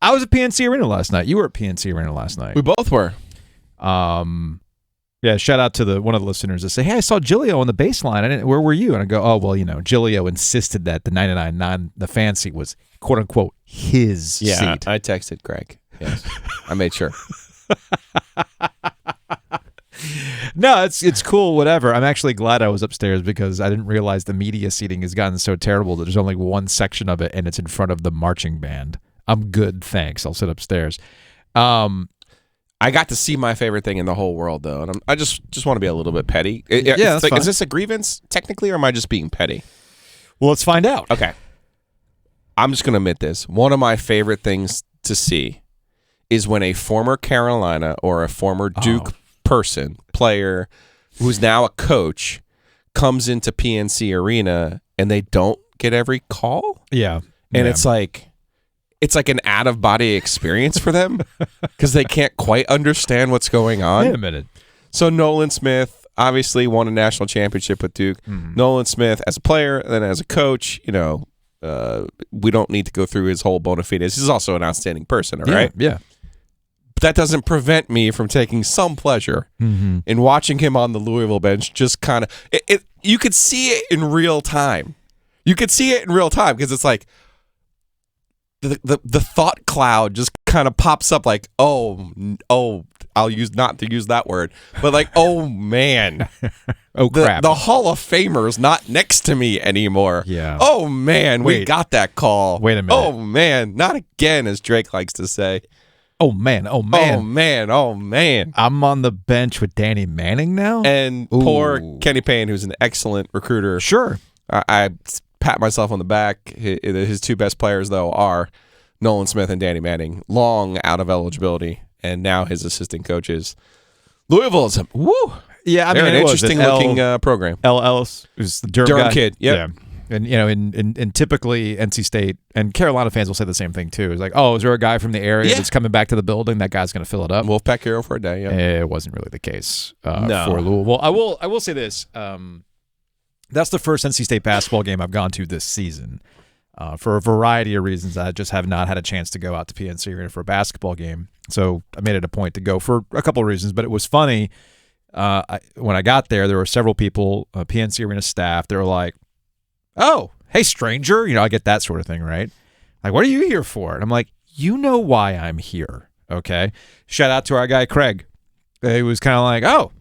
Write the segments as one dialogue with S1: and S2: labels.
S1: I was at PNC Arena last night. You were at PNC Arena last night.
S2: We both were.
S1: Yeah, shout out to one of the listeners that say, hey, I saw Giglio on the baseline. Where were you? And I go, oh, well, Giglio insisted that the 99.9, the fan seat, was, quote unquote, his seat.
S2: Yeah, I texted Greg. Yes, I made sure.
S1: No, it's cool, whatever. I'm actually glad I was upstairs because I didn't realize the media seating has gotten so terrible that there's only one section of it, and it's in front of the marching band. I'm good, thanks. I'll sit upstairs.
S2: I got to see my favorite thing in the whole world, though, and I just want to be a little bit petty.
S1: Yeah, that's fine.
S2: Is this a grievance, technically, or am I just being petty?
S1: Well, let's find out.
S2: Okay. I'm just going to admit this. One of my favorite things to see is when a former Carolina or a former Duke player, who's now a coach, comes into PNC Arena and they don't get every call.
S1: Yeah.
S2: And it's like an out-of-body experience for them because they can't quite understand what's going on.
S1: Wait a minute.
S2: So Nolan Smith obviously won a national championship with Duke. Nolan Smith as a player, then as a coach, we don't need to go through his whole bona fides. He's also an outstanding person, all right?
S1: Yeah.
S2: But that doesn't prevent me from taking some pleasure in watching him on the Louisville bench. Just kind of, you could see it in real time. You could see it in real time because it's like, the thought cloud just kind of pops up like, I'll use not to use that word, but like, oh man,
S1: crap,
S2: the Hall of Famer's not next to me anymore.
S1: Yeah.
S2: Oh man, we got that call.
S1: Wait a minute.
S2: Oh man, not again, as Drake likes to say.
S1: Oh man. Oh man.
S2: Oh man. Oh man.
S1: I'm on the bench with Danny Manning now,
S2: and poor Kenny Payne, who's an excellent recruiter.
S1: Sure.
S2: I pat myself on the back. His two best players, though, are Nolan Smith and Danny Manning, long out of eligibility, and now his assistant coaches. Louisville is
S1: Yeah, I mean,
S2: they're an interesting looking program.
S1: L. Ellis, who's the Durham guy.
S2: kid. Yep.
S1: Yeah. And in typically NC State and Carolina fans will say the same thing too. It's like, oh, is there a guy from the area that's coming back to the building? That guy's going to fill it up.
S2: Wolfpack hero for a day. Yeah.
S1: It wasn't really the case for Louisville. I will say this. That's the first NC State basketball game I've gone to this season. For a variety of reasons, I just have not had a chance to go out to PNC Arena for a basketball game. So I made it a point to go for a couple of reasons. But it was funny. When I got there were several people, PNC Arena staff. They were like, oh, hey, stranger. I get that sort of thing, right? Like, what are you here for? And I'm like, you know why I'm here, okay? Shout out to our guy, Craig. He was kind of like, oh,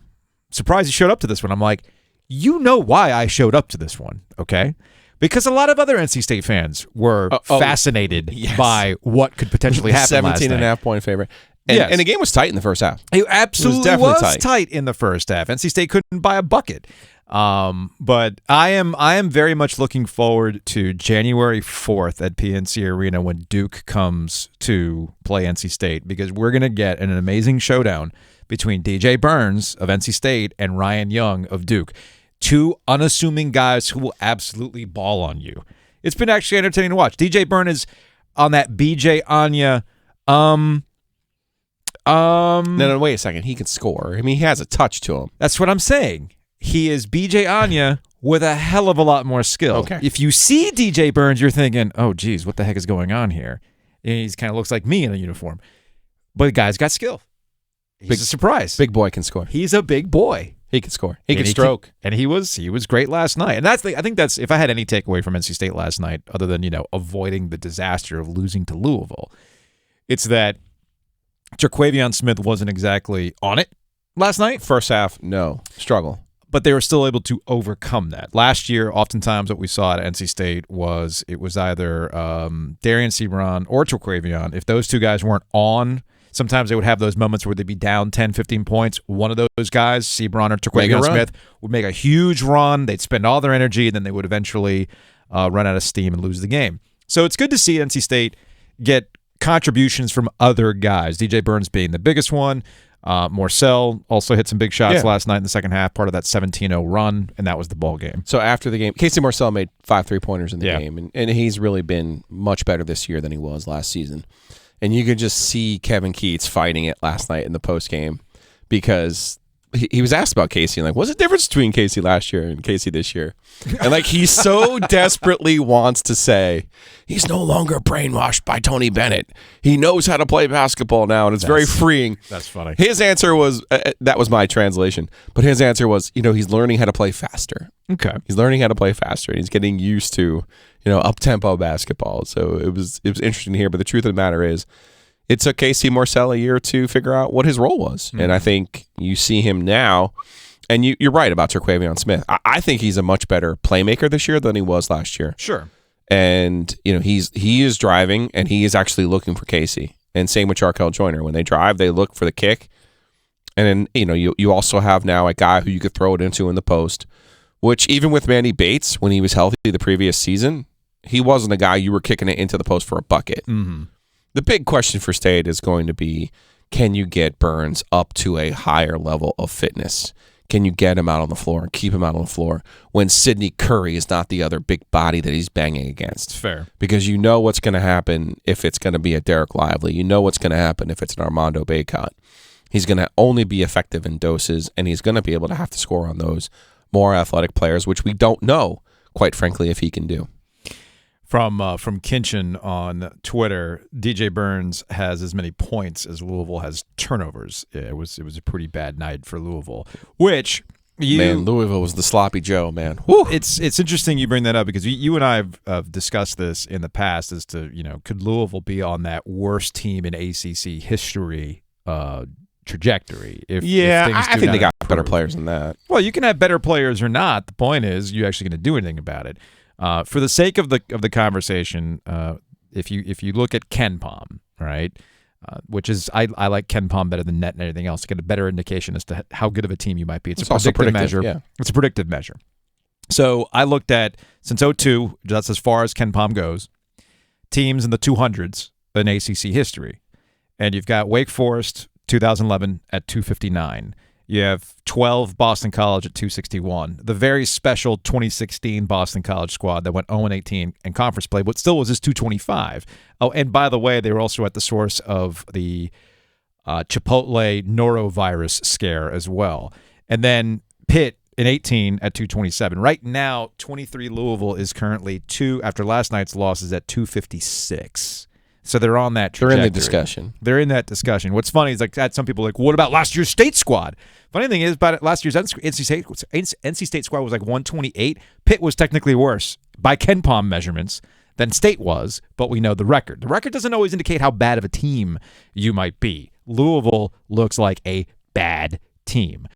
S1: surprised you showed up to this one. I'm like, you know why I showed up to this one, okay? Because a lot of other NC State fans were fascinated by what could potentially happen last night.
S2: 17.5-point favorite. And the game was tight in the first half.
S1: It absolutely was tight in the first half. NC State couldn't buy a bucket. But I am very much looking forward to January 4th at PNC Arena when Duke comes to play NC State, because we're going to get an amazing showdown between DJ Burns of NC State and Ryan Young of Duke. Two unassuming guys who will absolutely ball on you. It's been actually entertaining to watch. DJ Burns is on that BJ Anya.
S2: No, wait a second. He can score. I mean, he has a touch to him.
S1: That's what I'm saying. He is BJ Anya with a hell of a lot more skill.
S2: Okay.
S1: If you see DJ Burns, you're thinking, oh, geez, what the heck is going on here? And he kind of looks like me in a uniform. But the guy's got skill. He's a surprise.
S2: Big boy can score.
S1: He's a big boy.
S2: He can score. He can stroke.
S1: And he was great last night. And I think that's, if I had any takeaway from NC State last night, other than, avoiding the disaster of losing to Louisville, it's that Terquavion Smith wasn't exactly on it last night.
S2: First half, no. Struggle.
S1: But they were still able to overcome that. Last year, oftentimes what we saw at NC State was it was either Darian Sebron or Terquavion. If those two guys weren't on, sometimes they would have those moments where they'd be down 10, 15 points. One of those guys, Sebron or Terquavion Smith, would make a huge run. They'd spend all their energy, and then they would eventually run out of steam and lose the game. So it's good to see NC State get contributions from other guys, DJ Burns being the biggest one. Morcell also hit some big shots last night in the second half, part of that 17-0 run, and that was the ball game.
S2: So after the game, Casey Morcell made 5 3-pointers in the game, and he's really been much better this year than he was last season. And you could just see Kevin Keats fighting it last night in the postgame because he was asked about Casey and like, what's the difference between Casey last year and Casey this year? And like he so desperately wants to say he's no longer brainwashed by Tony Bennett. He knows how to play basketball now, and it's very freeing.
S1: That's funny.
S2: His answer was that was my translation, but his answer was, he's learning how to play faster.
S1: Okay,
S2: he's learning how to play faster, and he's getting used to up-tempo basketball. So it was interesting to hear. But the truth of the matter is, it took Casey Morsell a year to figure out what his role was. Mm-hmm. And I think you see him now, and you're right about Terquavion Smith. I think he's a much better playmaker this year than he was last year.
S1: Sure.
S2: And, he is driving, and he is actually looking for Casey. And same with Jarkel Joyner. When they drive, they look for the kick. And then, you also have now a guy who you could throw it into in the post, which even with Mandy Bates, when he was healthy the previous season, he wasn't a guy you were kicking it into the post for a bucket.
S1: Mm-hmm.
S2: The big question for State is going to be, can you get Burns up to a higher level of fitness? Can you get him out on the floor and keep him out on the floor when Sidney Curry is not the other big body that he's banging against?
S1: Fair.
S2: Because you know what's going to happen if it's going to be a Derek Lively. You know what's going to happen if it's an Armando Bacot. He's going to only be effective in doses, and he's going to be able to have to score on those more athletic players, which we don't know, quite frankly, if he can do.
S1: From Kinchin on Twitter, DJ Burns has as many points as Louisville has turnovers. Yeah, it was a pretty bad night for Louisville.
S2: Louisville was the sloppy Joe, man.
S1: Whew. It's interesting you bring that up because you and I have discussed this in the past as to could Louisville be on that worst team in ACC history trajectory?
S2: I think they got better players than that.
S1: Well, you can have better players or not. The point is, you actually going to do anything about it. For the sake of the conversation, if you look at KenPom, right, which is I like KenPom better than net and everything else to get a better indication as to how good of a team you might be. It's a predictive measure. Yeah. It's a predictive measure. So I looked at since 2002, that's as far as KenPom goes, teams in the 200s in ACC history, and you've got Wake Forest 2011 at 259. You have 12 Boston College at 261. The very special 2016 Boston College squad that went 0-18 in conference play, but still was just 225. Oh, and by the way, they were also at the source of the Chipotle norovirus scare as well. And then Pitt in 18 at 227. Right now, 23 Louisville is currently after last night's losses at 256. So they're on that trajectory. They're in that discussion. What's funny is some people are like, what about last year's state squad? Funny thing is, about last year's NC State squad was like 128. Pitt was technically worse by KenPom measurements than State was, but we know the record. The record doesn't always indicate how bad of a team you might be. Louisville looks like a bad team.